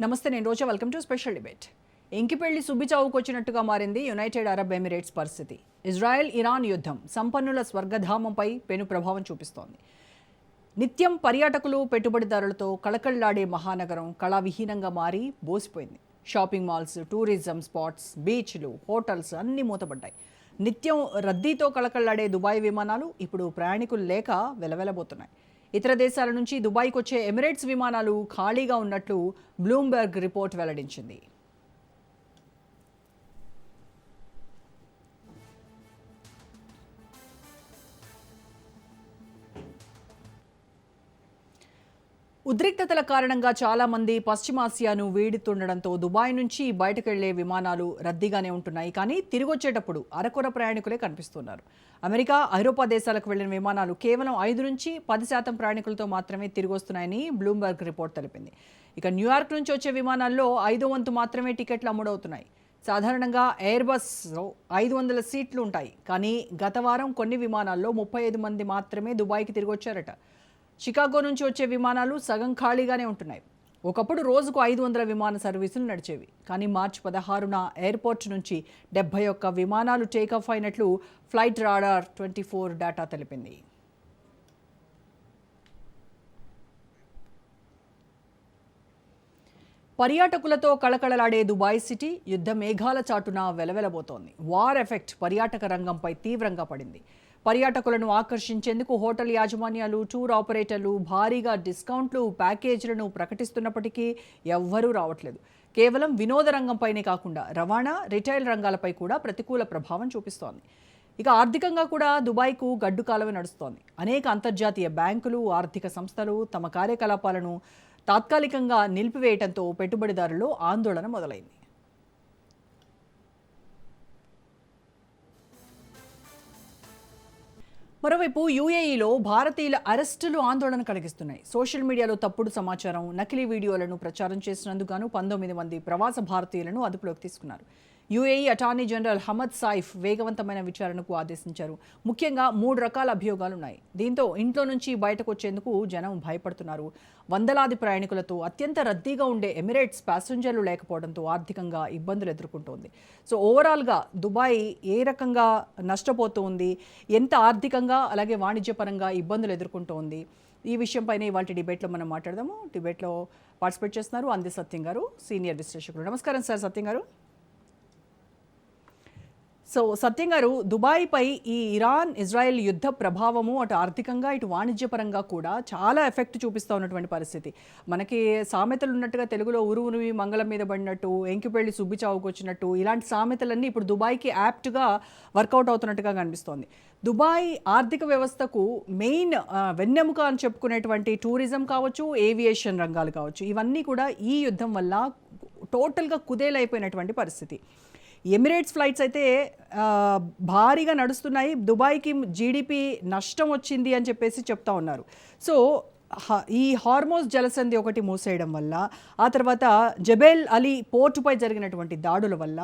నమస్తే, నేను Roja. Welcome to special debate. ఇంకిపెళ్లి సుబ్బిచావుకు వచ్చినట్టుగా మారింది యునైటెడ్ అరబ్ ఎమిరేట్స్ పరిస్థితి. ఇజ్రాయెల్ ఇరాన్ యుద్ధం సంపన్నుల స్వర్గధామంపై పెను ప్రభావం చూపిస్తోంది. నిత్యం పర్యాటకులు పెట్టుబడిదారులతో కళకళ్లాడే మహానగరం కళావిహీనంగా మారి బోసిపోయింది. షాపింగ్ మాల్స్, టూరిజం స్పాట్స్, బీచ్లు, హోటల్స్ అన్నీ మూతపడ్డాయి. నిత్యం రద్దీతో కళకళ్లాడే దుబాయ్ విమానాలు ఇప్పుడు ప్రయాణికులు లేక వెలవెలబోతున్నాయి. ఇతర దేశాల నుంచి దుబాయ్కి వచ్చే ఎమిరేట్స్ విమానాలు ఖాళీగా ఉన్నట్లు బ్లూంబెర్గ్ రిపోర్ట్ వెల్లడించింది. ఉద్రిక్తతల కారణంగా చాలా మంది పశ్చిమాసియాను వీడుతుండడంతో దుబాయ్ నుంచి బయటకెళ్లే విమానాలు రద్దీగానే ఉంటున్నాయి. కానీ తిరిగొచ్చేటప్పుడు అరకొర ప్రయాణికులే కనిపిస్తున్నారు. అమెరికా, ఐరోపా దేశాలకు వెళ్లిన విమానాలు కేవలం 5 నుంచి 10% ప్రయాణికులతో మాత్రమే తిరిగొస్తున్నాయని బ్లూంబెర్గ్ రిపోర్ట్ తెలిపింది. ఇక న్యూయార్క్ నుంచి వచ్చే విమానాల్లో 5వ వంతు మాత్రమే టికెట్లు అమ్ముడవుతున్నాయి. సాధారణంగా ఎయిర్బస్లో 500 సీట్లు ఉంటాయి. కానీ గత వారం కొన్ని విమానాల్లో 35 మంది మాత్రమే దుబాయ్కి తిరిగొచ్చారట. షికాగో నుంచి వచ్చే విమానాలు సగం ఖాళీగానే ఉంటున్నాయి. ఒకప్పుడు రోజుకు 500 విమాన సర్వీసులు నడిచేవి. కానీ మార్చి 16న ఎయిర్పోర్ట్ నుంచి 71 విమానాలు టేకాఫ్ అయినట్లు ఫ్లైట్ రాడార్ 24 డేటా తెలిపింది. పర్యాటకులతో కళకళలాడే దుబాయ్ సిటీ యుద్ధ మేఘాల చాటున వెలవెలబోతోంది. వార్ ఎఫెక్ట్ పర్యాటక రంగంపై తీవ్రంగా పడింది. పర్యాటకులను ఆకర్షించేందుకు హోటల్ యాజమాన్యాలు, టూర్ ఆపరేటర్లు భారీగా డిస్కౌంట్లు, ప్యాకేజీలను ప్రకటిస్తున్నప్పటికీ ఎవ్వరూ రావట్లేదు. కేవలం వినోద రంగంపైనే కాకుండా రవాణా, రిటైల్ రంగాలపై కూడా ప్రతికూల ప్రభావం చూపిస్తోంది. ఇక ఆర్థికంగా కూడా దుబాయ్కు గడ్డు కాలమే నడుస్తోంది. అనేక అంతర్జాతీయ బ్యాంకులు, ఆర్థిక సంస్థలు తమ కార్యకలాపాలను తాత్కాలికంగా నిలిపివేయడంతో పెట్టుబడిదారుల్లో ఆందోళన మొదలైంది. మరోవైపు యూఏఈలో భారతీయుల అరెస్టులు ఆందోళన కలిగిస్తున్నాయి. సోషల్ మీడియాలో తప్పుడు సమాచారం, నకిలీ వీడియోలను ప్రచారం చేసినందుకు 19 మంది ప్రవాస భారతీయులను అదుపులోకి తీసుకున్నారు. UAE attorney general Hamad Saif వేగవంతమైన విచారణకు ఆదేశించారు. ముఖ్యంగా 3 రకాల అభియోగాలున్నాయి. దీంతో ఇంట్లో నుంచి బయటకు వచ్చేందుకు జనం భయపడుతున్నారు. వందలాది ప్రయాణికులతో అత్యంత రద్దీగా ఉండే ఎమిరేట్స్ ప్యాసింజర్లు లేకపోవడంతో ఆర్థికంగా ఇబ్బందులు ఎదుర్కొంటోంది. సో ఓవరాల్గా దుబాయ్ ఏ రకంగా నష్టపోతుంది, ఎంత ఆర్థికంగా అలాగే వాణిజ్యపరంగా ఇబ్బందులు ఎదుర్కొంటోంది, ఈ విషయంపైన ఇవాళ డిబేట్లో మనం మాట్లాడదాము. డిబేట్లో పార్టిసిపేట్ చేస్తున్నారు అంది సత్యం గారు, సీనియర్ విశ్లేషకులు. నమస్కారం సార్ సత్యం గారు. సో సత్యం గారు, దుబాయ్పై ఈ ఇరాన్ ఇజ్రాయెల్ యుద్ధ ప్రభావము అటు ఆర్థికంగా ఇటు వాణిజ్యపరంగా కూడా చాలా ఎఫెక్ట్ చూపిస్తూ ఉన్నటువంటి పరిస్థితి. మనకి సామెతలు ఉన్నట్టుగా తెలుగులో ఉరువునివి మంగళం మీద పడినట్టు, ఎంకిపెళ్లి సుబ్బి చావుకు వచ్చినట్టు, ఇలాంటి సామెతలన్నీ ఇప్పుడు దుబాయ్కి యాప్ట్గా వర్కౌట్ అవుతున్నట్టుగా కనిపిస్తోంది. దుబాయ్ ఆర్థిక వ్యవస్థకు మెయిన్ వెన్నెముక అని చెప్పుకునేటువంటి టూరిజం కావచ్చు, ఏవియేషన్ రంగాలు కావచ్చు, ఇవన్నీ కూడా ఈ యుద్ధం వల్ల టోటల్గా కుదేలైపోయినటువంటి పరిస్థితి. ఎమిరేట్స్ ఫ్లైట్స్ అయితే భారీగా నడుస్తున్నాయి. దుబాయ్కి జీడిపి నష్టం వచ్చింది అని చెప్పేసి చెప్తా ఉన్నారు. సో ఈ హార్మోజ్ జలసంధి ఒకటి మూసేయడం వల్ల, ఆ తర్వాత జబెల్ అలీ పోర్టుపై జరిగినటువంటి దాడుల వల్ల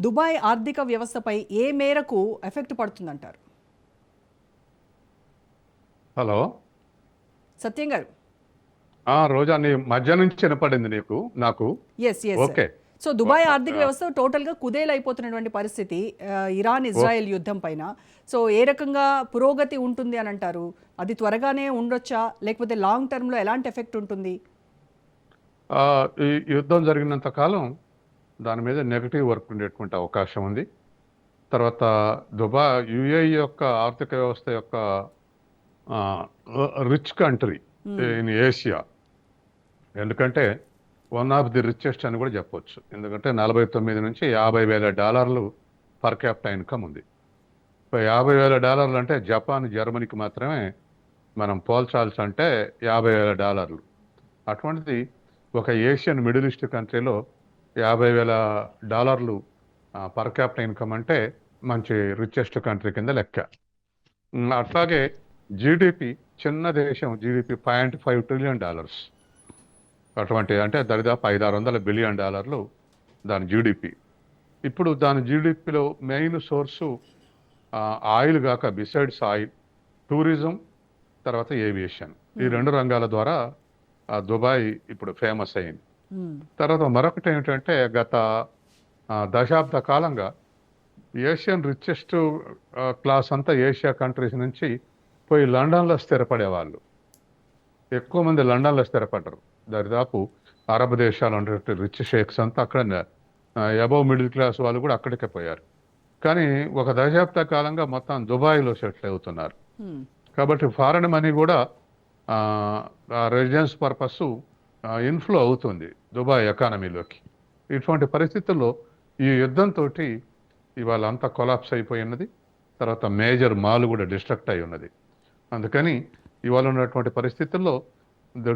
దుబాయ్ ఆర్థిక వ్యవస్థపై ఏ మేరకు ఎఫెక్ట్ పడుతుందంటారు? హలో సత్యం గారు. రోజా, నీ మధ్య నుంచి వినపడింది నాకు. ఓకే. సో దుబాయ్ ఆర్థిక వ్యవస్థ టోటల్గా కుదేలైపోతున్నటువంటి పరిస్థితి ఇరాన్ ఇజ్రాయెల్ యుద్ధం పైన. సో ఏ రకంగా పురోగతి ఉంటుంది అని అంటారు? అది త్వరగానే ఉండొచ్చా, లేకపోతే లాంగ్ టర్మ్లో ఎలాంటి ఎఫెక్ట్ ఉంటుంది? ఈ యుద్ధం జరిగినంత కాలం దాని మీద నెగటివ్ వర్క్ ఉండేటువంటి అవకాశం ఉంది. తర్వాత యుఏఈ యొక్క ఆర్థిక వ్యవస్థ యొక్క రిచ్ కంట్రీ ఇన్ ఏషియా. ఎందుకంటే వన్ ఆఫ్ ది రిచెస్ట్ అని కూడా చెప్పొచ్చు. ఎందుకంటే 49 నుంచి $50,000 పర్ క్యాపిటల్ ఇన్కమ్ ఉంది. $50,000 అంటే జపాన్, జర్మనీకి మాత్రమే మనం పోల్చాల్సి అంటే $50,000. అటువంటిది ఒక ఏషియన్ మిడిల్ ఈస్ట్ కంట్రీలో $50,000 పర్ క్యాపిటల్ ఇన్కమ్ అంటే మంచి రిచెస్ట్ కంట్రీ కింద లెక్క. అట్లాగే జీడిపి, చిన్న దేశం జీడిపి $0.5 ట్రిలియన్. అటువంటి అంటే దరిదాపు $500-600 బిలియన్ దాని జీడిపి. ఇప్పుడు దాని జీడిపిలో మెయిన్ సోర్సు ఆయిల్ కాక బిసైడ్స్ ఆయిల్, టూరిజం, తర్వాత ఏవియేషన్, ఈ 2 రంగాల ద్వారా దుబాయ్ ఇప్పుడు ఫేమస్ అయింది. తర్వాత మరొకటి ఏమిటంటే గత దశాబ్ద కాలంగా ఏషియన్ రిచెస్ట్ క్లాస్ అంతా ఏషియా కంట్రీస్ నుంచి పోయి లండన్లో స్థిరపడేవాళ్ళు. ఎక్కువ మంది లండన్లో స్థిరపడ్డారు. దరిదాపు అరబ్ దేశాలు ఉన్నటువంటి రిచ్ షేక్స్ అంతా అక్కడ అబవ్ మిడిల్ క్లాస్ వాళ్ళు కూడా అక్కడికే పోయారు. కానీ ఒక దశాబ్ద కాలంగా మొత్తం దుబాయ్లో సెటిల్ అవుతున్నారు. కాబట్టి ఫారెన్ మనీ కూడా రెసిడెన్స్ పర్పస్ ఇన్ఫ్లో అవుతుంది దుబాయ్ ఎకానమీలోకి. ఇటువంటి పరిస్థితుల్లో ఈ యుద్ధంతో ఇవాళ అంతా కొలాప్స్ అయిపోయి ఉన్నది. తర్వాత మేజర్ మాల్ కూడా డిస్ట్రక్ట్ అయి ఉన్నది. అందుకని ఇవాళ ఉన్నటువంటి పరిస్థితుల్లో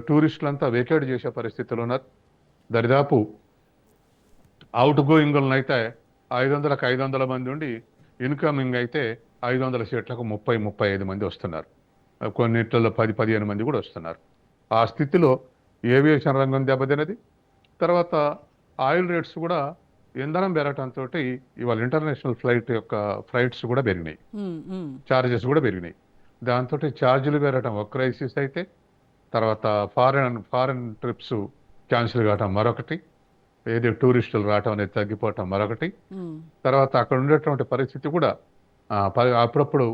టూరిస్టులంతా వేకేట్ చేసే పరిస్థితులు ఉన్నారు. దరిదాపు అవుట్ గోయింగ్లను అయితే 500కు 500 మంది ఉండి ఇన్కమింగ్ అయితే 500 సీట్లకు 30-35 మంది వస్తున్నారు. కొన్నిట్లలో 10-15 మంది కూడా వస్తున్నారు. ఆ స్థితిలో ఏవియేషన్ రంగం దెబ్బతినది. తర్వాత ఆయిల్ రేట్స్ కూడా ఇంధనం పెరగటంతో ఇవాళ ఇంటర్నేషనల్ ఫ్లైట్స్ కూడా పెరిగినాయి, ఛార్జెస్ కూడా పెరిగినాయి. దాంతో ఛార్జీలు పెరగటం ఒక క్రైసిస్ అయితే, తర్వాత ఫారెన్ ట్రిప్స్ క్యాన్సిల్ కావటం మరొకటి, ఏది టూరిస్టులు రావటం అనేది తగ్గిపోవటం మరొకటి. తర్వాత అక్కడ ఉండేటువంటి పరిస్థితి కూడా అప్పుడప్పుడు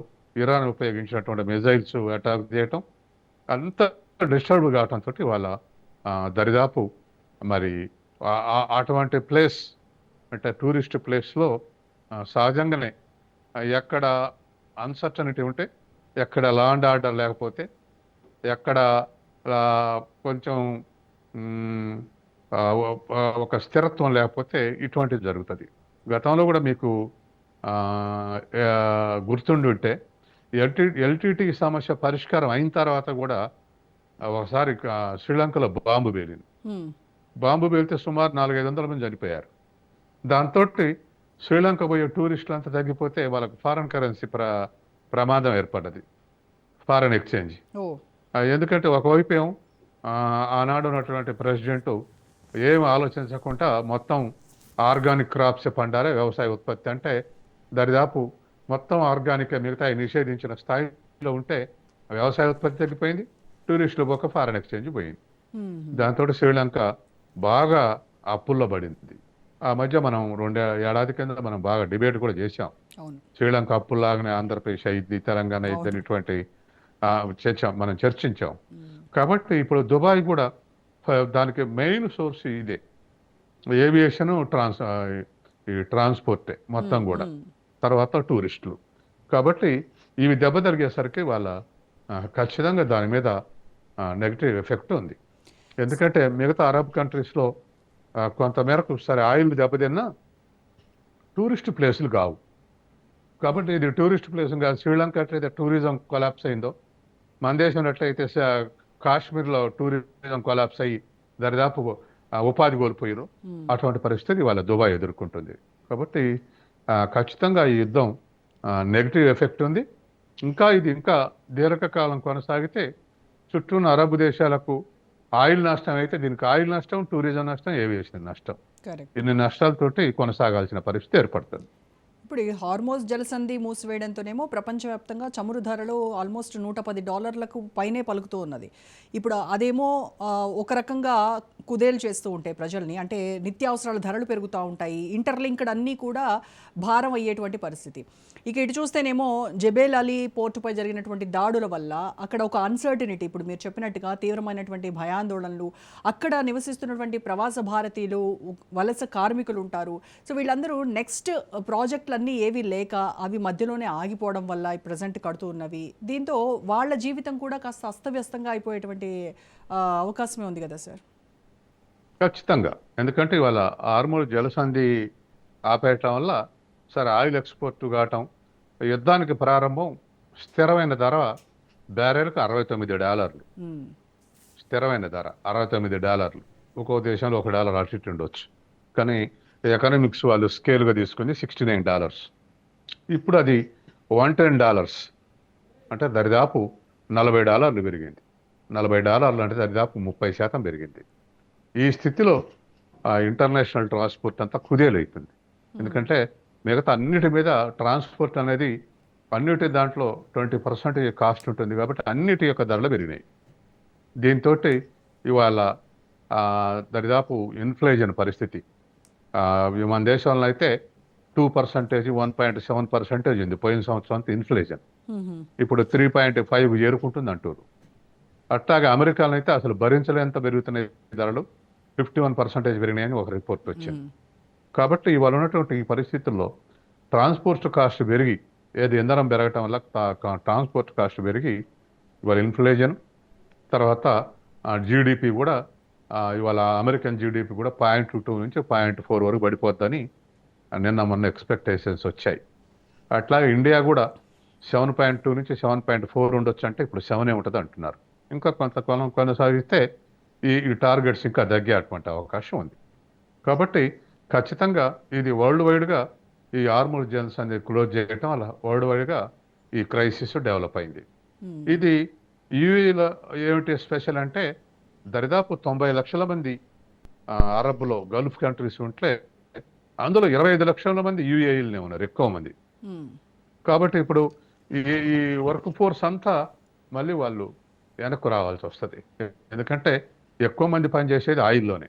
ఇరాన్ ఉపయోగించినటువంటి మిజైల్స్ అటాక్ చేయటం అంత డిస్టర్బ్ కావటంతో వాళ్ళ దరిదాపు మరి అటువంటి ప్లేస్ అంటే టూరిస్ట్ ప్లేస్లో సహజంగానే ఎక్కడ అన్సర్టనిటీ ఉంటే, ఎక్కడ లా అండ్ ఆర్డర్ లేకపోతే, ఎక్కడ కొంచెం ఒక స్థిరత్వం లేకపోతే ఇటువంటిది జరుగుతుంది. గతంలో కూడా మీకు గుర్తుండి ఉంటే ఎల్టీటీ సమస్య పరిష్కారం అయిన తర్వాత కూడా ఒకసారి శ్రీలంకలో బాంబు పేలింది. బాంబు పేలితే సుమారు 400-500 మంది చనిపోయారు. దాంతో శ్రీలంక పోయే టూరిస్టులు అంతా తగ్గిపోతే వాళ్ళకు ఫారెన్ కరెన్సీ ప్రమాదం ఏర్పడ్డది, ఫారెన్ ఎక్స్చేంజ్. ఎందుకంటే ఒకవైపు ఏమో ఆనాడు ఉన్నటువంటి ప్రెసిడెంట్ ఏం ఆలోచించకుండా మొత్తం ఆర్గానిక్ క్రాప్స్ పండారే, వ్యవసాయ ఉత్పత్తి అంటే దరిదాపు మొత్తం ఆర్గానిక్ మిగతా నిషేధించిన స్థాయిలో ఉంటే వ్యవసాయ ఉత్పత్తి తగ్గిపోయింది, టూరిస్టులు పోక ఫారెన్ ఎక్స్చేంజ్ పోయింది. దాంతో శ్రీలంక బాగా అప్పుల్లో పడింది. ఆ మధ్య మనం 2 ఏడాది కింద మనం బాగా డిబేట్ కూడా చేశాం. శ్రీలంక అప్పుల్లాగానే ఆంధ్రప్రదేశ్ అయింది, తెలంగాణ అయింది, ఇటువంటి మనం చర్చించాం. కాబట్టి ఇప్పుడు దుబాయ్ కూడా దానికి మెయిన్ సోర్స్ ఇదే, ఏవియేషన్, ట్రాన్స్పోర్టే మొత్తం కూడా, తర్వాత టూరిస్టులు. కాబట్టి ఇవి దెబ్బ జరిగేసరికి వాళ్ళ ఖచ్చితంగా దాని మీద నెగిటివ్ ఎఫెక్ట్ ఉంది. ఎందుకంటే మిగతా అరబ్ కంట్రీస్లో కొంతమేరకు సరే ఆయిల్ దెబ్బతిన్నా టూరిస్ట్ ప్లేసులు కావు. కాబట్టి ఇది టూరిస్ట్ ప్లేస్ కాదు. శ్రీలంక ఎట్లయితే టూరిజం కొలాప్స్ అయిందో, మన దేశంలో ఎట్లయితే కాశ్మీర్లో టూరిజం కొలాప్స్ అయ్యి దరిదాపు ఉపాధి కోల్పోయారు, అటువంటి పరిస్థితి వాళ్ళ దుబాయ్ ఎదుర్కొంటుంది. కాబట్టి ఖచ్చితంగా ఈ యుద్ధం నెగిటివ్ ఎఫెక్ట్ ఉంది. ఇది ఇంకా దీర్ఘకాలం కొనసాగితే చుట్టూన్న అరబ్ దేశాలకు ఆయిల్ నష్టం అయితే దీనికి ఆయిల్ నష్టం, టూరిజం నష్టం, ఏవియేషన్ నష్టం, ఇన్ని నష్టాలతోటి కొనసాగాల్సిన పరిస్థితి ఏర్పడుతుంది. ఇప్పుడు ఈ హార్మోజ్ జలసంధి మూసివేయడంతోనేమో ప్రపంచవ్యాప్తంగా చమురు ధరలు ఆల్మోస్ట్ $110 పైనే పలుకుతూ ఉన్నది. ఇప్పుడు అదేమో ఒక రకంగా కుదేలు చేస్తూ ఉంటాయి ప్రజల్ని, అంటే నిత్యావసరాల ధరలు పెరుగుతూ ఉంటాయి, ఇంటర్లింక్డ్ అన్నీ కూడా భారం అయ్యేటువంటి పరిస్థితి. ఇక ఇటు చూస్తేనేమో జబేల్ అలీ పోర్టుపై జరిగినటువంటి దాడుల వల్ల అక్కడ ఒక అన్సర్టనిటీ, ఇప్పుడు మీరు చెప్పినట్టుగా తీవ్రమైనటువంటి భయాందోళనలు, అక్కడ నివసిస్తున్నటువంటి ప్రవాస భారతీయులు, వలస కార్మికులు ఉంటారు. సో వీళ్ళందరూ నెక్స్ట్ ప్రాజెక్టులన్నీ ఏవి లేక అవి మధ్యలోనే ఆగిపోవడం వల్ల ఈ ప్రజెంట్ కడుతూ ఉన్నవి, దీంతో వాళ్ళ జీవితం కూడా కాస్త అస్తవ్యస్తంగా అయిపోయేటువంటి అవకాశమే ఉంది కదా సార్? ఖచ్చితంగా. ఎందుకంటే ఇవాళ హార్మోజ్ జలసంధి ఆపేయటం వల్ల సరే ఆయిల్ ఎక్స్పోర్ట్ కావటం, యుద్ధానికి ప్రారంభం స్థిరమైన ధర బ్యారెల్కి $69, స్థిరమైన ధర $69. ఒక్కో దేశంలో $1 అటు ఇటు ఉండొచ్చు, కానీ ఎకనామిక్స్ వాళ్ళు స్కేల్గా తీసుకుని $69. ఇప్పుడు అది $110, అంటే దరిదాపు $40 పెరిగింది. $40 అంటే దరిదాపు 30% పెరిగింది. ఈ స్థితిలో ఇంటర్నేషనల్ ట్రాన్స్పోర్ట్ అంతా కుదేలైతుంది. ఎందుకంటే మిగతా అన్నిటి మీద ట్రాన్స్పోర్ట్ అనేది అన్నిటి దాంట్లో 20% కాస్ట్ ఉంటుంది కాబట్టి అన్నిటి యొక్క ధరలు పెరిగినాయి. దీంతో ఇవాళ దరిదాపు ఇన్ఫ్లేషన్ పరిస్థితి. మన దేశంలో అయితే 2%, 1.7% ఉంది పోయిన సంవత్సరం అంతా ఇన్ఫ్లేషన్. ఇప్పుడు 3.5 చేరుకుంటుంది అంటారు. అట్లాగే అమెరికాలో అయితే అసలు భరించలేంత పెరుగుతున్నాయి ధరలు, 51% పెరిగినాయని ఒక రిపోర్ట్ వచ్చింది. కాబట్టి ఇవాళ ఉన్నటువంటి ఈ పరిస్థితుల్లో ట్రాన్స్పోర్ట్ కాస్ట్ పెరిగి, ఏది ఇంధనం పెరగటం వల్ల ట్రాన్స్పోర్ట్ కాస్ట్ పెరిగి ఇవాళ ఇన్ఫ్లేషన్, తర్వాత జీడిపి కూడా ఇవాళ అమెరికన్ జీడిపి కూడా 0.2 నుంచి 0.4 వరకు పడిపోద్దని నిన్న మొన్న ఎక్స్పెక్టేషన్స్ వచ్చాయి. అట్లాగే ఇండియా కూడా 7.2 నుంచి 7.4 ఉండొచ్చు, అంటే ఇప్పుడు 7 ఉంటుంది అంటున్నారు. ఇంకా కొంతకాలం కొనసాగిస్తే ఈ టార్గెట్స్ ఇంకా తగ్గేటువంటి అవకాశం ఉంది. కాబట్టి ఖచ్చితంగా ఇది వరల్డ్ వైడ్గా ఈ హార్మోజ్ జోన్స్ అనేది క్లోజ్ చేయడం వల్ల వరల్డ్ వైడ్గా ఈ క్రైసిస్ డెవలప్ అయింది. ఇది యూఏలో ఏమిటి స్పెషల్ అంటే దరిదాపు 90 లక్షల మంది అరబ్లో గల్ఫ్ కంట్రీస్ ఉంటే అందులో 25 లక్షల మంది యూఏఈలనే ఉన్నారు, ఎక్కువ మంది. కాబట్టి ఇప్పుడు ఈ వర్క్ ఫోర్స్ అంతా మళ్ళీ వాళ్ళు వెనక్కు రావాల్సి వస్తుంది. ఎందుకంటే ఎక్కువ మంది పనిచేసేది ఆయిల్లోనే,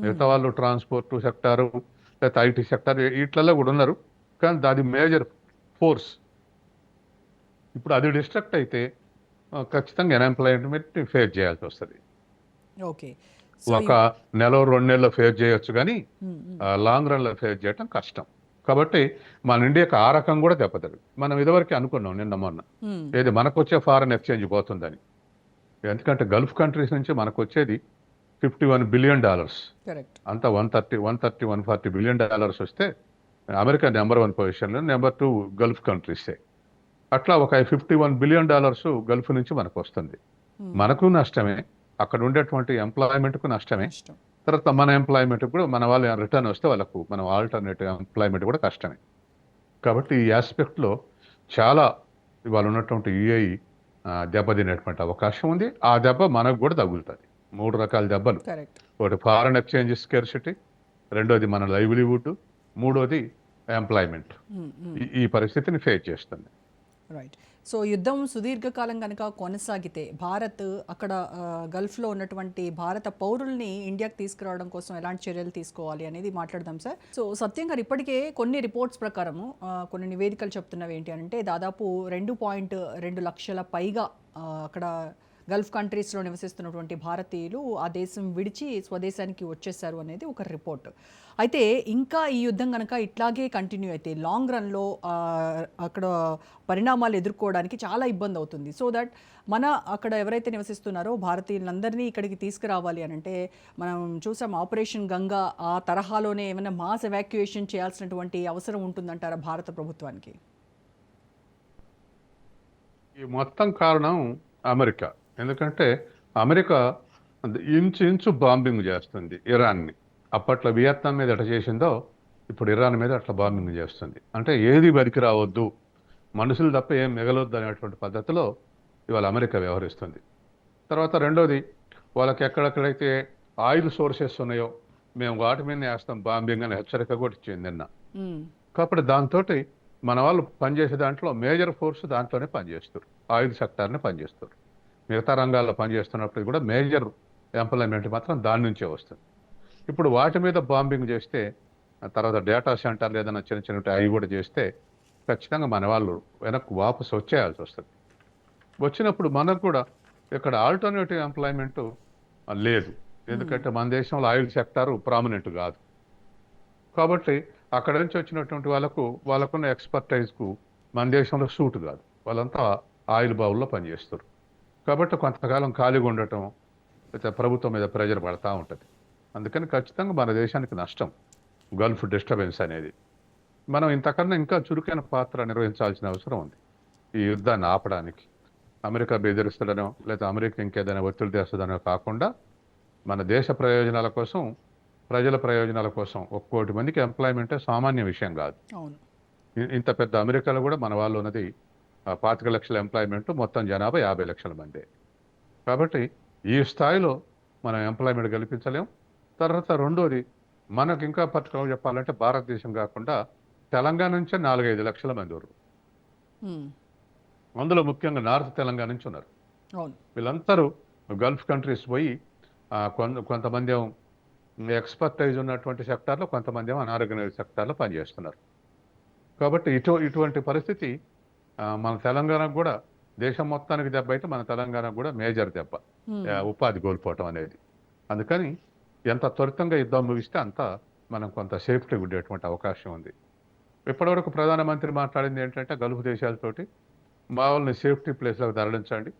మిగతా వాళ్ళు ట్రాన్స్పోర్ట్ సెక్టారు లేకపోతే ఐటీ సెక్టార్ వీటిలలో కూడా ఉన్నారు, కానీ అది మేజర్ ఫోర్స్. ఇప్పుడు అది డిస్ట్రక్ట్ అయితే ఖచ్చితంగా అన్ఎంప్లాయ్మెంట్ ఫేస్ చేయాల్సి వస్తుంది. ఓకే, ఒక నెల 2 నెలలు ఫేస్ చేయొచ్చు, కానీ లాంగ్ రన్లో ఫేస్ చేయడం కష్టం. కాబట్టి మన ఇండియాకి ఆ రకం కూడా దెబ్బతది. మనం ఇదివరకు అనుకున్నాం నిన్న మొన్న ఏది మనకు వచ్చే ఫారెన్ ఎక్స్చేంజ్ పోతుందని. ఎందుకంటే గల్ఫ్ కంట్రీస్ నుంచి మనకు వచ్చేది $51 బిలియన్. అంతా 140 బిలియన్ డాలర్స్ వస్తే అమెరికా నెంబర్ 1 పొజిషన్లో, నెంబర్ 2 గల్ఫ్ కంట్రీసే. అట్లా ఒక $51 బిలియన్ గల్ఫ్ నుంచి మనకు వస్తుంది. మనకు నష్టమే, అక్కడ ఉండేటువంటి ఎంప్లాయ్మెంట్కు నష్టమే, తర్వాత మన ఎంప్లాయ్మెంట్ కూడా మన వాళ్ళు రిటర్న్ వస్తే వాళ్ళకు మనం ఆల్టర్నేటివ్ ఎంప్లాయ్మెంట్ కూడా కష్టమే. కాబట్టి ఈ ఆస్పెక్ట్లో చాలా ఇవాళ ఉన్నటువంటి యూఏఈ దెబ్బతినేటువంటి అవకాశం ఉంది. ఆ దెబ్బ మనకు కూడా తగులుతుంది. 3 రకాల దెబ్బలు. ఒకటి ఫారెన్ ఎక్స్చేంజ్ స్కేర్సిటీ, రెండోది మన లైవ్లీవుడ్, మూడోది ఎంప్లాయ్మెంట్. ఈ పరిస్థితిని ఫేస్ చేస్తుంది. రైట్. సో యుద్ధం సుదీర్ఘకాలం కనుక కొనసాగితే భారత్ అక్కడ గల్ఫ్లో ఉన్నటువంటి భారత పౌరుల్ని ఇండియాకి తీసుకురావడం కోసం ఎలాంటి చర్యలు తీసుకోవాలి అనేది మాట్లాడదాం సార్. సో సత్యం గారు, ఇప్పటికే కొన్ని రిపోర్ట్స్ ప్రకారము కొన్ని నివేదికలు చెప్తున్నవి ఏంటి అంటే దాదాపు 2.2 లక్షల పైగా అక్కడ గల్ఫ్ కంట్రీస్లో నివసిస్తున్నటువంటి భారతీయులు ఆ దేశం విడిచి స్వదేశానికి వచ్చేసారు అనేది ఒక రిపోర్ట్. అయితే ఇంకా ఈ యుద్ధం కనుక ఇట్లాగే కంటిన్యూ అయితే లాంగ్ రన్లో అక్కడ పరిణామాలు ఎదుర్కోవడానికి చాలా ఇబ్బంది అవుతుంది. సో దట్ మన అక్కడ ఎవరైతే నివసిస్తున్నారో భారతీయులందరినీ ఇక్కడికి తీసుకురావాలి అని అంటే మనం చూసాం ఆపరేషన్ గంగా ఆ తరహాలోనే ఏమైనా మాస్ ఎవాక్యుయేషన్ చేయాల్సినటువంటి అవసరం ఉంటుందంటారా భారత ప్రభుత్వానికి? ఈ మొత్తం కారణం అమెరికా. ఎందుకంటే అమెరికా ఇంచు బాంబింగ్ చేస్తుంది ఇరాన్ని. అప్పట్లో వియత్నాం మీద ఎట్లా చేసిందో ఇప్పుడు ఇరాన్ మీద అట్లా బాంబింగ్ చేస్తుంది. అంటే ఏది బతికి రావద్దు, మనుషులు తప్ప ఏం మిగలొద్దు అనేటువంటి పద్ధతిలో ఇవాళ అమెరికా వ్యవహరిస్తుంది. తర్వాత రెండోది, వాళ్ళకి ఎక్కడెక్కడైతే ఆయిల్ సోర్సెస్ ఉన్నాయో మేము వాటి మీద వేస్తాం బాంబింగ్ అని హెచ్చరిక కూడా ఇచ్చింది నిన్న. కాబట్టి దాంతో మన వాళ్ళు పనిచేసే దాంట్లో మేజర్ ఫోర్స్ దాంట్లోనే పనిచేస్తారు, ఆయిల్ సెక్టార్ని పనిచేస్తారు. మిగతా రంగాల్లో పనిచేస్తున్నప్పుడు కూడా మేజర్ ఎంప్లాయ్మెంట్ మాత్రం దాని నుంచే వస్తుంది. ఇప్పుడు వాటి మీద బాంబింగ్ చేస్తే, తర్వాత డేటా సెంటర్లు ఏదైనా చిన్న చిన్న అవి కూడా చేస్తే ఖచ్చితంగా మన వాళ్ళు వెనక్కి వాపసు వచ్చేయాల్సి వస్తుంది. వచ్చినప్పుడు మనకు కూడా ఇక్కడ ఆల్టర్నేటివ్ ఎంప్లాయ్మెంట్ లేదు. ఎందుకంటే మన దేశంలో ఆయిల్ సెక్టారు ప్రామినెంట్ కాదు. కాబట్టి అక్కడ నుంచి వచ్చినటువంటి వాళ్ళకున్న ఎక్స్పర్టైజ్కు మన దేశంలో సూట్ కాదు. వాళ్ళంతా ఆయిల్ బావుల్లో పనిచేస్తారు. కాబట్టి కొంతకాలం ఖాళీగా ఉండటం, అయితే ప్రభుత్వం మీద ప్రెజర్ పడతా ఉంటుంది. అందుకని ఖచ్చితంగా మన దేశానికి నష్టం గల్ఫ్ డిస్టర్బెన్స్ అనేది. మనం ఇంతకన్నా ఇంకా చురుకైన పాత్ర నిర్వహించాల్సిన అవసరం ఉంది ఈ యుద్ధాన్ని ఆపడానికి. అమెరికా బెదిరిస్తుందనో లేదా అమెరికా ఇంకేదైనా ఒత్తిడి తెస్తుందనో కాకుండా మన దేశ ప్రయోజనాల కోసం, ప్రజల ప్రయోజనాల కోసం 1 కోటి మందికి ఎంప్లాయ్మెంట్ సామాన్య విషయం కాదు. ఇంత పెద్ద అమెరికాలో కూడా మన వాళ్ళు ఉన్నది 25 లక్షల ఎంప్లాయ్మెంట్, మొత్తం జనాభా 50 లక్షల మంది. కాబట్టి ఈ స్థాయిలో మనం ఎంప్లాయ్మెంట్ కల్పించలేం. తర్వాత రెండోది, మనకు ఇంకా పర్టికులర్గా చెప్పాలంటే భారతదేశం కాకుండా తెలంగాణ నుంచే 4-5 లక్షల మంది ఉన్నారు. అందులో ముఖ్యంగా నార్త్ తెలంగాణ నుంచి ఉన్నారు. వీళ్ళందరూ గల్ఫ్ కంట్రీస్ పోయి కొంతమంది ఏమో ఎక్స్పర్టైజ్ ఉన్నటువంటి సెక్టార్లో, కొంతమంది ఏమో అనార్గనైజ్ సెక్టార్లో పనిచేస్తున్నారు. కాబట్టి ఇటువంటి పరిస్థితి మన తెలంగాణకు కూడా, దేశం మొత్తానికి దెబ్బ అయితే మన తెలంగాణకు కూడా మేజర్ దెబ్బ, ఉపాధి కోల్పోవటం అనేది. అందుకని ఎంత త్వరితంగా యుద్ధం ముగిస్తే అంత మనం కొంత సేఫ్టీ ఉండేటువంటి అవకాశం ఉంది. ఇప్పటివరకు ప్రధానమంత్రి మాట్లాడింది ఏంటంటే, గల్ఫ్ దేశాలతోటి మా వాళ్ళని సేఫ్టీ ప్లేస్లోకి తరలించండి,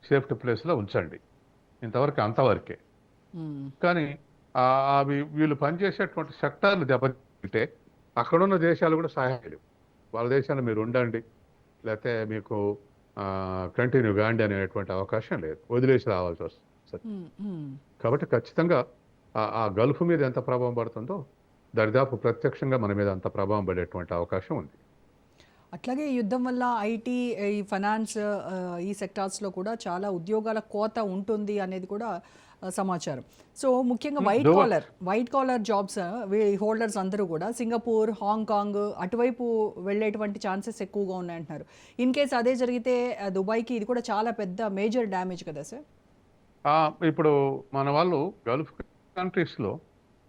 సేఫ్టీ ప్లేస్లో ఉంచండి. ఇంతవరకు అంతవరకే. కానీ వీళ్ళు పనిచేసేటువంటి సెక్టార్లు దెబ్బతింటే అక్కడున్న దేశాలు కూడా సహాయం లేవు. వాళ్ళ దేశాలు మీరు ఉండండి, లేకపోతే మీకు కంటిన్యూ కాండి అనేటువంటి అవకాశం లేదు, వదిలేసి రావాల్సి వస్తుంది. కాబట్టి ఖచ్చితంగా ఆ గల్ఫ్ మీద ఎంత ప్రభావం పడుతుందో దరిదాపు ప్రత్యక్షంగా మన మీద అంత ప్రభావం పడేటువంటి అవకాశం ఉంది. అట్లాగే ఈ యుద్ధం వల్ల ఐటీ, ఈ ఫైనాన్స్, ఈ సెక్టార్స్లో కూడా చాలా ఉద్యోగాల కోత ఉంటుంది అనేది కూడా సమాచారం. సో ముఖ్యంగా వైట్ కాలర్ జాబ్స్ హోల్డర్స్ అందరూ కూడా సింగపూర్, హాంకాంగ్ అటువైపు వెళ్ళేటువంటి ఛాన్సెస్ ఎక్కువగా ఉన్నాయంటున్నారు. ఇన్ కేస్ అదే జరిగితే దుబాయ్కి ఇది కూడా చాలా పెద్ద మేజర్ డ్యామేజ్ కదా సార్? ఇప్పుడు మన వాళ్ళు గల్ఫ్ కంట్రీస్లో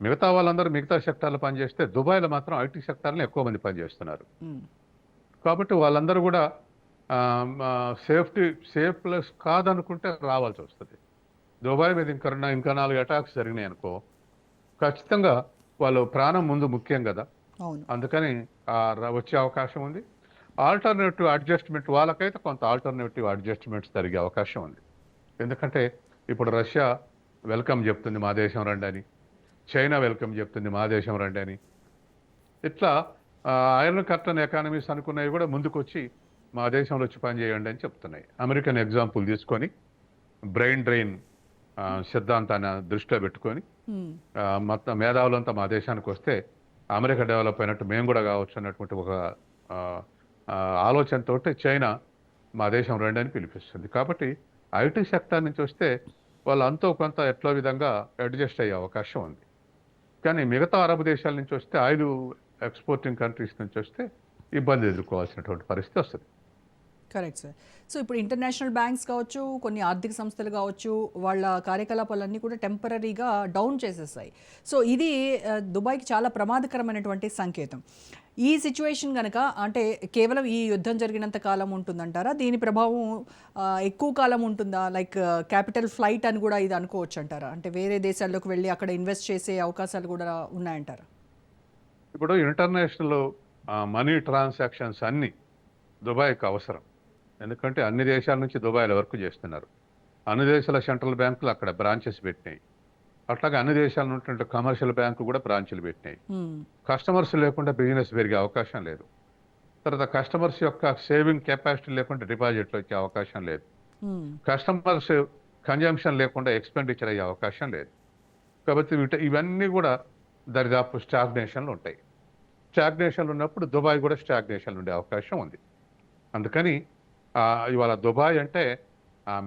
మిగతా వాళ్ళందరూ మిగతా సెక్టార్లో పనిచేస్తే, దుబాయ్లో మాత్రం ఐటీ సెక్టార్లో ఎక్కువ మంది పనిచేస్తున్నారు. కాబట్టి వాళ్ళందరూ కూడా సేఫ్ ప్లేస్ కాదనుకుంటే రావాల్సి వస్తుంది. దుబాయ్ మీద ఇంకా 4 అటాక్స్ జరిగినాయి అనుకో, ఖచ్చితంగా వాళ్ళు ప్రాణం ముందు ముఖ్యం కదా. అందుకని వచ్చే అవకాశం ఉంది. ఆల్టర్నేటివ్ అడ్జస్ట్మెంట్, వాళ్ళకైతే కొంత ఆల్టర్నేటివ్ అడ్జస్ట్మెంట్స్ జరిగే అవకాశం ఉంది. ఎందుకంటే ఇప్పుడు రష్యా వెల్కమ్ చెప్తుంది మా దేశం రండి అని, చైనా వెల్కమ్ చెప్తుంది మా దేశం రండి అని. ఇట్లా ఐరన్ కర్టన్ ఎకానమీస్ అనుకున్నవి కూడా ముందుకొచ్చి మా దేశంలో వచ్చి పనిచేయండి అని చెప్తున్నాయి. అమెరికన్ ఎగ్జాంపుల్ తీసుకొని బ్రెయిన్ డ్రైన్ సిద్ధాంతాన్ని దృష్టిలో పెట్టుకొని మొత్తం మేధావులంతా మా దేశానికి వస్తే అమెరికా డెవలప్ అయినట్టు మేము కూడా కావచ్చు అన్నటువంటి ఒక ఆలోచనతో చైనా మా దేశం రండి అని పిలిపిస్తుంది. కాబట్టి ఐటీ సెక్టార్ నుంచి వస్తే వాళ్ళు అంతో కొంత ఎట్లా విధంగా అడ్జస్ట్ అయ్యే అవకాశం ఉంది. కానీ మిగతా అరబ్ దేశాల నుంచి వస్తే, ఆయిల్ ఎక్స్పోర్టింగ్ కంట్రీస్ నుంచి వస్తే ఇబ్బంది ఎదుర్కోవాల్సినటువంటి పరిస్థితి వస్తుంది. Correct sir. సో ఇప్పుడు ఇంటర్నేషనల్ బ్యాంక్స్ కావచ్చు, కొన్ని ఆర్థిక సంస్థలు కావచ్చు, వాళ్ళ కార్యకలాపాలన్నీ కూడా టెంపరీగా డౌన్ చేసేస్తాయి. సో ఇది దుబాయ్కి చాలా ప్రమాదకరమైనటువంటి సంకేతం. ఈ సిచ్యువేషన్ కనుక, అంటే కేవలం ఈ యుద్ధం జరిగినంత కాలం ఉంటుందంటారా? దీని ప్రభావం ఎక్కువ కాలం ఉంటుందా? లైక్ క్యాపిటల్ ఫ్లైట్ అని కూడా ఇది అనుకోవచ్చు అంటారా? అంటే వేరే దేశాల్లోకి వెళ్ళి అక్కడ ఇన్వెస్ట్ చేసే అవకాశాలు కూడా ఉన్నాయంటారా? ఇప్పుడు ఇంటర్నేషనల్ మనీ ట్రాన్సాక్షన్స్ అన్నీ దుబాయ్కి అవసరం. ఎందుకంటే అన్ని దేశాల నుంచి దుబాయ్లో వర్క్ చేస్తున్నారు. అన్ని దేశాల సెంట్రల్ బ్యాంకులు అక్కడ బ్రాంచెస్ పెట్టినాయి. అట్లాగే అన్ని దేశాల నుండి కమర్షియల్ బ్యాంకు కూడా బ్రాంచులు పెట్టినాయి. కస్టమర్స్ లేకుండా బిజినెస్ పెరిగే అవకాశం లేదు. తర్వాత కస్టమర్స్ యొక్క సేవింగ్ కెపాసిటీ లేకుండా డిపాజిట్లు వచ్చే అవకాశం లేదు. కస్టమర్స్ కన్జంప్షన్ లేకుండా ఎక్స్పెండిచర్ అయ్యే అవకాశం లేదు. కాబట్టి ఇవన్నీ కూడా దరిదాపు స్టాగ్నేషన్లు ఉంటాయి. స్టాగ్నేషన్లు ఉన్నప్పుడు దుబాయ్ కూడా స్టాగ్నేషన్లు ఉండే అవకాశం ఉంది. అందుకని ఇవాళ దుబాయ్ అంటే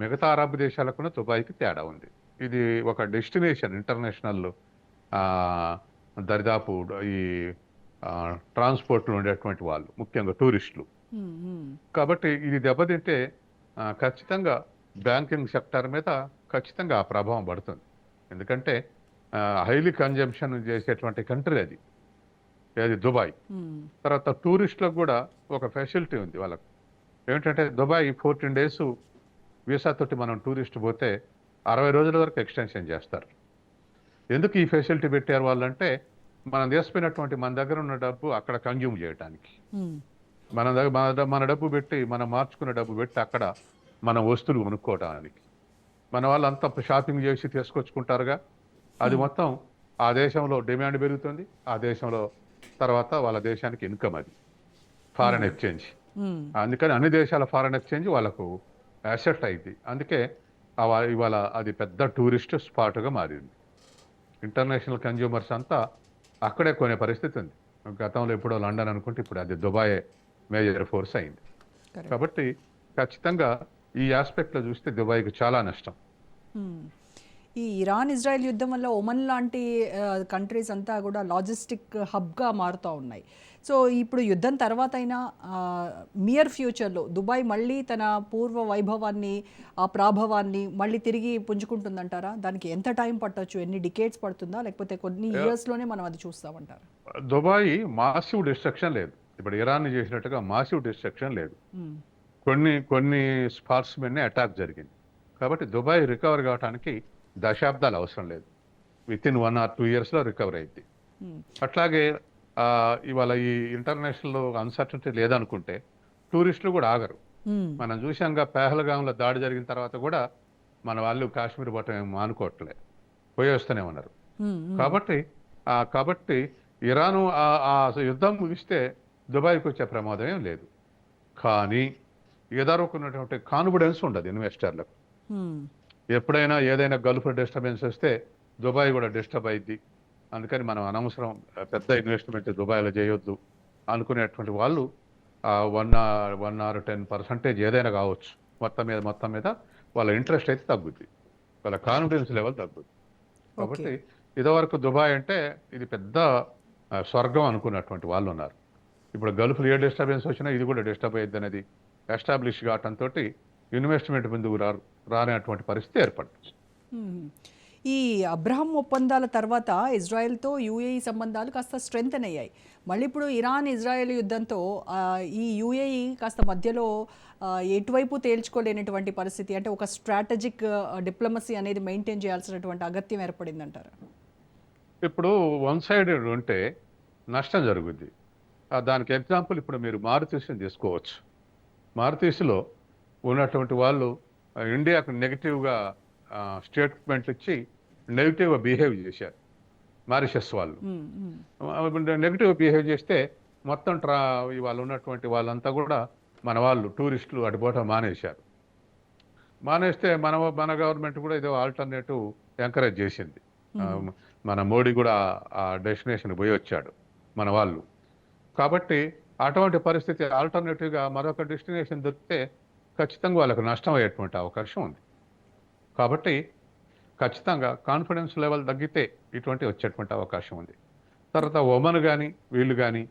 మిగతా అరబ్ దేశాలకు దుబాయ్కి తేడా ఉంది. ఇది ఒక డెస్టినేషన్, ఇంటర్నేషనల్ దరిదాపు ఈ ట్రాన్స్పోర్ట్లో ఉండేటువంటి వాళ్ళు, ముఖ్యంగా టూరిస్టులు. కాబట్టి ఇది దెబ్బతింటే ఖచ్చితంగా బ్యాంకింగ్ సెక్టర్ మీద ఖచ్చితంగా ఆ ప్రభావం పడుతుంది. ఎందుకంటే హైలీ కన్జంప్షన్ చేసేటువంటి కంట్రీ అది దుబాయ్. తర్వాత టూరిస్టులకు కూడా ఒక ఫెసిలిటీ ఉంది వాళ్ళకు. ఏమిటంటే దుబాయ్ 14 days వీసా తోటి మనం టూరిస్ట్ పోతే 60 రోజుల వరకు ఎక్స్టెన్షన్ చేస్తారు. ఎందుకు ఈ ఫెసిలిటీ పెట్టారు వాళ్ళంటే, మనం తీసుకున్నటువంటి మన దగ్గర ఉన్న డబ్బు అక్కడ కన్జ్యూమ్ చేయడానికి, మన డబ్బు పెట్టి, మనం మార్చుకున్న డబ్బు పెట్టి అక్కడ మన వస్తువులు కొనుక్కోవడానికి. మన వాళ్ళు అంతా షాపింగ్ చేసి తీసుకొచ్చుకుంటారుగా, అది మొత్తం ఆ దేశంలో డిమాండ్ పెరుగుతుంది. ఆ దేశంలో తర్వాత వాళ్ళ దేశానికి ఇన్కమ్, అది ఫారెన్ ఎక్స్చేంజ్. అందుకని అన్ని దేశాల ఫారెన్ ఎక్స్చేంజ్ వాళ్ళకు అసెట్ అయింది. అందుకే ఇవాళ అది పెద్ద టూరిస్ట్ స్పాట్గా మారింది. ఇంటర్నేషనల్ కన్జ్యూమర్స్ అంతా అక్కడే కొనే పరిస్థితి ఉంది. గతంలో ఎప్పుడో లండన్ అనుకుంటే ఇప్పుడు అది దుబాయ్ మేజర్ ఫోర్స్ అయింది. కాబట్టి ఖచ్చితంగా ఈ ఆస్పెక్ట్లో చూస్తే దుబాయ్కి చాలా నష్టం. ఈ ఇరాన్ ఇజ్రాయెల్ యుద్ధం వల్ల ఒమన్ లాంటి కంట్రీస్ అంతా కూడా లాజిస్టిక్ హబ్గా మారుతూ ఉన్నాయి. సో ఇప్పుడు యుద్ధం తర్వాత అయినా నియర్ ఫ్యూచర్లో దుబాయ్ మళ్ళీ తన పూర్వ వైభవాన్ని, ఆ ప్రాభవాన్ని మళ్ళీ తిరిగి పుంజుకుంటుందంటారా? దానికి ఎంత టైం పట్టొచ్చు, ఎన్ని డికేట్స్ పడుతుందా, లేకపోతే కొన్ని ఇయర్స్లోనే మనం అది చూస్తామంటారా? దుబాయ్ మాసివ్ డిస్ట్రక్షన్ లేదు, ఇప్పుడు ఇరాన్ చేసినట్టుగా మాసివ్ డిస్ట్రక్షన్ లేదు. మ్మ్. కొన్ని కొన్ని స్పాట్స్ మీదనే అటాక్ జరిగింది. కాబట్టి దుబాయ్ రికవర్ కావడానికి దశాబ్దాలు అవసరం లేదు, విత్ ఇన్ 1 or 2 yearsలో రికవర్ అయింది. మ్మ్. అట్లాగే ఇవాళ ఈ ఇంటర్నేషనల్ అన్సర్టనిటీ లేదనుకుంటే టూరిస్టులు కూడా ఆగరు. మ్మ్. మనం చూసాంగా పెహల్గాంలో దాడి జరిగిన తర్వాత కూడా మన వాళ్ళు కాశ్మీర్ పోవటం ఏం మానుకోవట్లే, పోయి వస్తూనే ఉన్నారు. మ్మ్. కాబట్టి ఇరాను ఆ యుద్ధం ముగిస్తే దుబాయ్కి వచ్చే ప్రమాదం ఏం లేదు. కానీ ఎదుర్కొన్నటువంటి కాన్ఫిడెన్స్ ఉండదు ఇన్వెస్టర్లకు. మ్మ్. ఎప్పుడైనా ఏదైనా గల్ఫ్ డిస్టర్బెన్స్ వస్తే దుబాయ్ కూడా డిస్టర్బ్ అయింది, అందుకని మనం అనవసరం పెద్ద ఇన్వెస్ట్మెంట్ దుబాయ్లో చేయొద్దు అనుకునేటువంటి వాళ్ళు 1 or 10% ఏదైనా కావచ్చు, మొత్తం మీద వాళ్ళ ఇంట్రెస్ట్ అయితే తగ్గుద్ది, వాళ్ళ కాన్ఫిడెన్స్ లెవెల్ తగ్గుద్ది. కాబట్టి ఇదివరకు దుబాయ్ అంటే ఇది పెద్ద స్వర్గం అనుకున్నటువంటి వాళ్ళు ఉన్నారు. ఇప్పుడు గల్ఫ్లో ఏ డిస్టర్బెన్స్ వచ్చినా ఇది కూడా డిస్టర్బ్ అయ్యింది అనేది ఎస్టాబ్లిష్ కావటంతో ఇన్వెస్ట్మెంట్ ముందుకు రానటువంటి పరిస్థితి ఏర్పడుతుంది. మ్మ్. ఈ అబ్రహం ఒప్పందాల తర్వాత ఇజ్రాయెల్తో యూఏఈ సంబంధాలు కాస్త స్ట్రెంగ్తన్ అయ్యాయి. మళ్ళీ ఇప్పుడు ఇరాన్ ఇజ్రాయెల్ యుద్ధంతో ఈ యూఏఈ కాస్త మధ్యలో ఎటువైపు తేల్చుకోలేనటువంటి పరిస్థితి, అంటే ఒక స్ట్రాటజిక్ డిప్లొమసీ అనేది మెయింటైన్ చేయాల్సినటువంటి అగత్యం ఏర్పడిందంటారు. ఇప్పుడు వన్ సైడెడ్ ఉంటే నష్టం జరుగుద్ది. దానికి ఎగ్జాంపుల్ ఇప్పుడు మీరు మారుతీస్ని తీసుకోవచ్చు. మారుతీస్లో ఉన్నటువంటి వాళ్ళు ఇండియాకు నెగిటివ్గా స్టేట్మెంట్లు ఇచ్చి నెగిటివ్గా బిహేవ్ చేశారు మారిషస్ వాళ్ళు. నెగిటివ్గా బిహేవ్ చేస్తే మొత్తం వాళ్ళు ఉన్నటువంటి వాళ్ళంతా కూడా మన వాళ్ళు టూరిస్టులు అటుపోవటం మానేశారు. మానేస్తే మన గవర్నమెంట్ కూడా ఏదో ఆల్టర్నేటివ్ ఎంకరేజ్ చేసింది. మన మోడీ కూడా ఆ డెస్టినేషన్ పోయి వచ్చాడు మన వాళ్ళు. కాబట్టి అటువంటి పరిస్థితి ఆల్టర్నేటివ్గా మరొక డెస్టినేషన్ దొరికితే ఖచ్చితంగా వాళ్ళకు నష్టం అయ్యేటువంటి అవకాశం ఉంది. కాబట్టి ఖచ్చితంగా కాన్ఫిడెన్స్ లెవెల్ తగ్గితే ఇటువంటి వచ్చేటువంటి అవకాశం ఉంది. తర్వాత ఒమన్ కానీ వీళ్ళు కానీ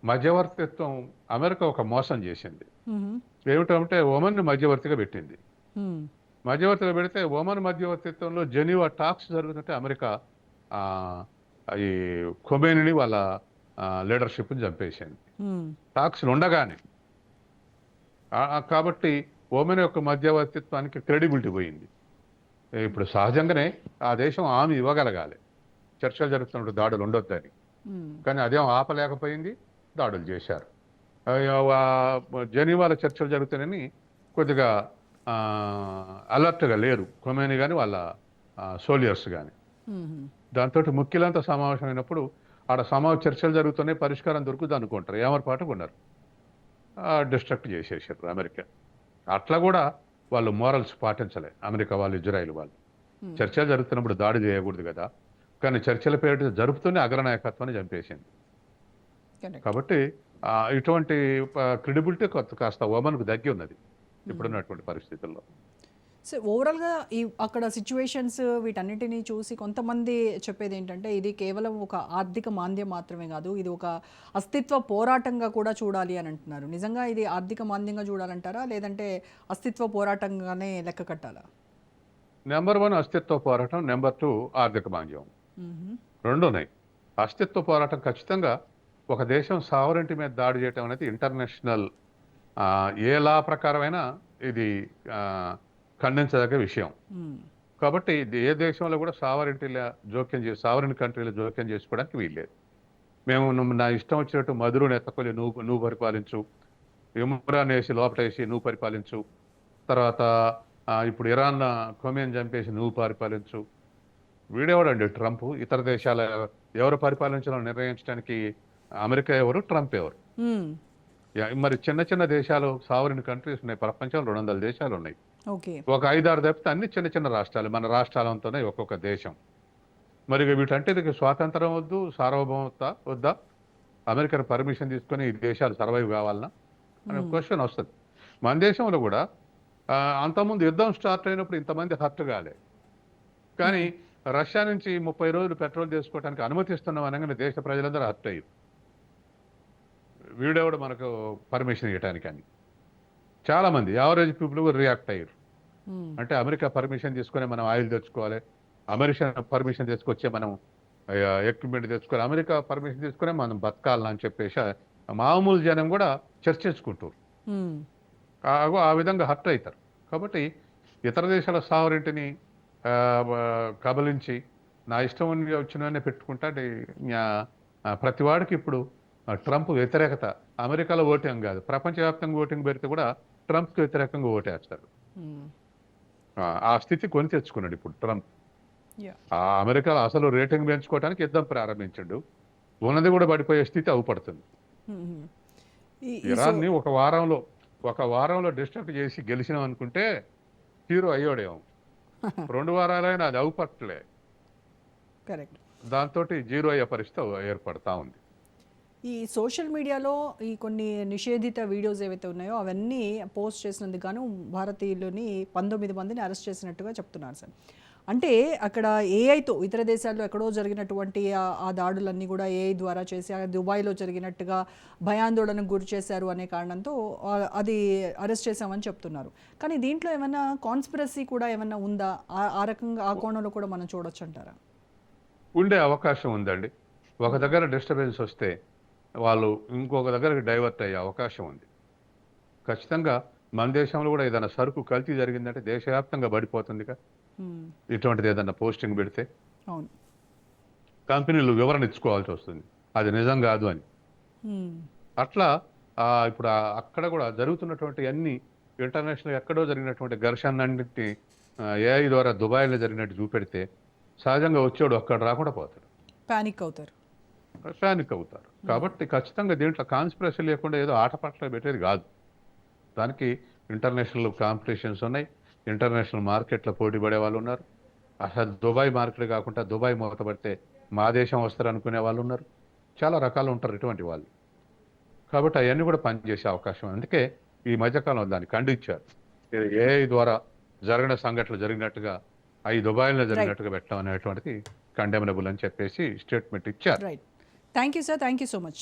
మధ్యవర్తిత్వం అమెరికా ఒక మోసం చేసింది. ఏమిటంటే ఒమన్ని మధ్యవర్తిగా పెట్టింది. మధ్యవర్తిగా పెడితే ఒమన్ మధ్యవర్తిత్వంలో జెనీవా టాక్స్ జరుగుతుంటే అమెరికా ఈ ఖొమేనీని వాళ్ళ లీడర్షిప్ని చంపేసింది టాక్స్లు ఉండగానే. కాబట్టి ఒమన్ యొక్క మధ్యవర్తిత్వానికి క్రెడిబిలిటీ పోయింది. ఇప్పుడు సహజంగానే ఆ దేశం హామీ ఇవ్వగలగాలి చర్చలు జరుగుతున్నప్పుడు దాడులు ఉండొద్దని, కానీ అదేం ఆపలేకపోయింది, దాడులు చేశారు. జెనీవాల చర్చలు జరుగుతాయని కొద్దిగా అలర్ట్గా లేరు ఖొమేనీ కానీ వాళ్ళ సోల్జర్స్ కానీ. దాంతో ముఖ్యులంతా సమావేశమైనప్పుడు ఆడ చర్చలు జరుగుతున్నాయి, పరిష్కారం దొరుకుతుంది అనుకుంటారు, ఏమరపాటుగా ఉన్నారు, డిస్ట్రక్ట్ చేసేసారు అమెరికా. అట్లా కూడా వాళ్ళు మోరల్స్ పాటించలే అమెరికా వాళ్ళు, ఇజ్రాయిల్ వాళ్ళు. చర్చలు జరుగుతున్నప్పుడు దాడి చేయకూడదు కదా, కానీ చర్చల పేరు జరుపుతూనే అగ్రనాయకత్వాన్ని చంపేసింది. కాబట్టి ఇటువంటి క్రెడిబిలిటీ కాస్త ఒమన్కు దగ్గి ఉన్నది ఇప్పుడున్నటువంటి పరిస్థితుల్లో. సో ఓవరాల్గా అక్కడ సిచ్యువేషన్స్ వీటన్నిటినీ చూసి కొంతమంది చెప్పేది ఏంటంటే ఇది కేవలం ఒక ఆర్థిక మాంద్యం మాత్రమే కాదు, ఇది ఒక అస్తిత్వ పోరాటంగా కూడా చూడాలి అని అంటున్నారు. నిజంగా ఇది ఆర్థిక మాంద్యంగా చూడాలంటారా, లేదంటే అస్తిత్వ పోరాటంగానే లెక్క కట్టాలా? నెంబర్ 1 అస్తిత్వ పోరాటం, నెంబర్ 2 ఆర్థిక మాంద్యం, రెండు ఉన్నాయి. అస్తిత్వ పోరాటం ఖచ్చితంగా ఒక దేశం సావరెంటీ మీద దాడి చేయటం అనేది ఇంటర్నేషనల్ ఏ లా ప్రకారమైనా ఇది ఖండించదగ్గ విషయం. కాబట్టి ఏ దేశంలో కూడా సావరెన్ కంట్రీలో జోక్యం చేసుకోవడానికి వీల్లేదు. మేము నా ఇష్టం వచ్చినట్టు మధురుని ఎత్తకొలి నువ్వు పరిపాలించు, ఇమ్రాన్ వేసి లోపటేసి నువ్వు పరిపాలించు, తర్వాత ఇప్పుడు ఇరాన్ ఖొమేని చంపేసి నువ్వు పరిపాలించు. వీడెవడండి ట్రంప్? ఇతర దేశాల ఎవరు పరిపాలించాలో నిర్ణయించడానికి అమెరికా ఎవరు, ట్రంప్ ఎవరు? మరి చిన్న చిన్న దేశాలు సావరెన్ కంట్రీస్ ఉన్నాయి, ప్రపంచంలో 200 దేశాలు ఉన్నాయి. ఒక 5-6 తప్పితే అన్ని చిన్న చిన్న రాష్ట్రాలు, మన రాష్ట్రాలంతోనే ఒక్కొక్క దేశం. మరి వీటంటే స్వాతంత్రం వద్దు, సార్వభౌమత వద్దా, అమెరికన్ పర్మిషన్ తీసుకొని ఈ దేశాలు సర్వైవ్ కావాలన్నా అనే క్వశ్చన్ వస్తుంది. మన దేశంలో కూడా అంతకుముందు యుద్ధం స్టార్ట్ అయినప్పుడు ఇంతమంది హర్ట్ కాలే, కానీ రష్యా నుంచి 30 రోజులు పెట్రోల్ చేసుకోవడానికి అనుమతిస్తున్నాం అనగానే దేశ ప్రజలందరూ హర్ట్ అయ్యారు. వీడెవడు మనకు పర్మిషన్ ఇవ్వడానికి అని చాలా మంది యావరేజ్ పీపుల్ కూడా రియాక్ట్ అయ్యారు. అంటే అమెరికా పర్మిషన్ తీసుకొని మనం ఆయిల్ తెచ్చుకోవాలి, అమెరికా పర్మిషన్ తీసుకొచ్చే మనం ఎక్విప్మెంట్ తెచ్చుకోవాలి, అమెరికా పర్మిషన్ తీసుకునే మనం బతకాలని చెప్పేసి మామూలు జనం కూడా చర్చించుకుంటారు. ఆ విధంగా హర్ట్ అవుతారు. కాబట్టి ఇతర దేశాల సావరింటిని కబలించి నా ఇష్టం వచ్చినవన్నీ పెట్టుకుంటా ప్రతి వాడికి ఇప్పుడు ట్రంప్ వ్యతిరేకత. అమెరికాలో ఓటింగ్ కాదు, ప్రపంచవ్యాప్తంగా ఓటింగ్ పెడితే కూడా ట్రంప్కి వ్యతిరేకంగా ఓటేస్తాడు. ఆ స్థితి కొని తెచ్చుకున్నాడు ఇప్పుడు ట్రంప్. ఆ అమెరికాలో అసలు రేటింగ్ పెంచుకోవడానికి యుద్ధం ప్రారంభించాడు. ఉన్నది కూడా పడిపోయే స్థితి అవుపడుతుంది. ఇరాన్ని ఒక వారంలో డిస్ట్రక్ట్ చేసి గెలిచినాం అనుకుంటే హీరో అయ్యోడేమో. 2 వారాలైనా అది అవుపట్టలే. దాంతో జీరో అయ్యే పరిస్థితి ఏర్పడతా ఉంది. ఈ సోషల్ మీడియాలో ఈ కొన్ని నిషేధిత వీడియోస్ ఏవైతే ఉన్నాయో అవన్నీ పోస్ట్ చేసినందుకు గాను భారతీయులని 19 మందిని అరెస్ట్ చేసినట్టుగా చెప్తున్నారు సార్. అంటే అక్కడ ఏఐతో ఇతర దేశాల్లో ఎక్కడో జరిగినటువంటి ఆ దాడులన్నీ కూడా ఏఐ ద్వారా చేసి దుబాయ్లో జరిగినట్టుగా భయాందోళనకు గురి చేశారు అనే కారణంతో అది అరెస్ట్ చేశామని చెప్తున్నారు. కానీ దీంట్లో ఏమైనా కాన్స్పిరసీ కూడా ఏమైనా ఉందా? ఆ రకంగా ఆ కోణంలో కూడా మనం చూడొచ్చు అంటారా? ఉండే అవకాశం ఉందండి. ఒక దగ్గర డిస్టర్బెన్స్ వస్తే వాళ్ళు ఇంకొక దగ్గరకు డైవర్ట్ అయ్యే అవకాశం ఉంది. ఖచ్చితంగా మన దేశంలో కూడా ఏదైనా సరుకు కల్తీ జరిగిందంటే దేశవ్యాప్తంగా పడిపోతుంది. ఇటువంటిది ఏదన్నా పోస్టింగ్ పెడితే కంపెనీలు వివరణ ఇచ్చుకోవాల్సి వస్తుంది, అది నిజం కాదు అని. అట్లా ఇప్పుడు అక్కడ కూడా జరుగుతున్నటువంటి అన్ని ఇంటర్నేషనల్ ఎక్కడో జరిగినటువంటి ఘర్షణన్నింటినీ ఏఐ ద్వారా దుబాయ్లో జరిగినట్టు చూపెడితే సహజంగా వచ్చాడు అక్కడ రాకుండా పోతాడు, ప్యానిక్ అవుతారు. కాబట్టి ఖచ్చితంగా దీంట్లో కాన్స్పిరసీ లేకుండా ఏదో ఆటపాటలో పెట్టేది కాదు. దానికి ఇంటర్నేషనల్ కాంపిటీషన్స్ ఉన్నాయి, ఇంటర్నేషనల్ మార్కెట్లో పోటీ పడే వాళ్ళు ఉన్నారు. అసలు దుబాయ్ మార్కెట్ కాకుండా దుబాయ్ మూతపడితే మా దేశం వస్తారు అనుకునే వాళ్ళు ఉన్నారు. చాలా రకాలు ఉంటారు ఇటువంటి వాళ్ళు. కాబట్టి అవన్నీ కూడా పనిచేసే అవకాశం. అందుకే ఈ మధ్యకాలంలో దాన్ని ఖండించారు. ఏఐ ద్వారా జరిగిన సంఘటనలు జరిగినట్టుగా అవి దుబాయ్లో జరిగినట్టుగా పెట్టడం అనేటువంటిది కండెమనబుల్ అని చెప్పేసి స్టేట్మెంట్ ఇచ్చారు. Thank you sir, thank you so much.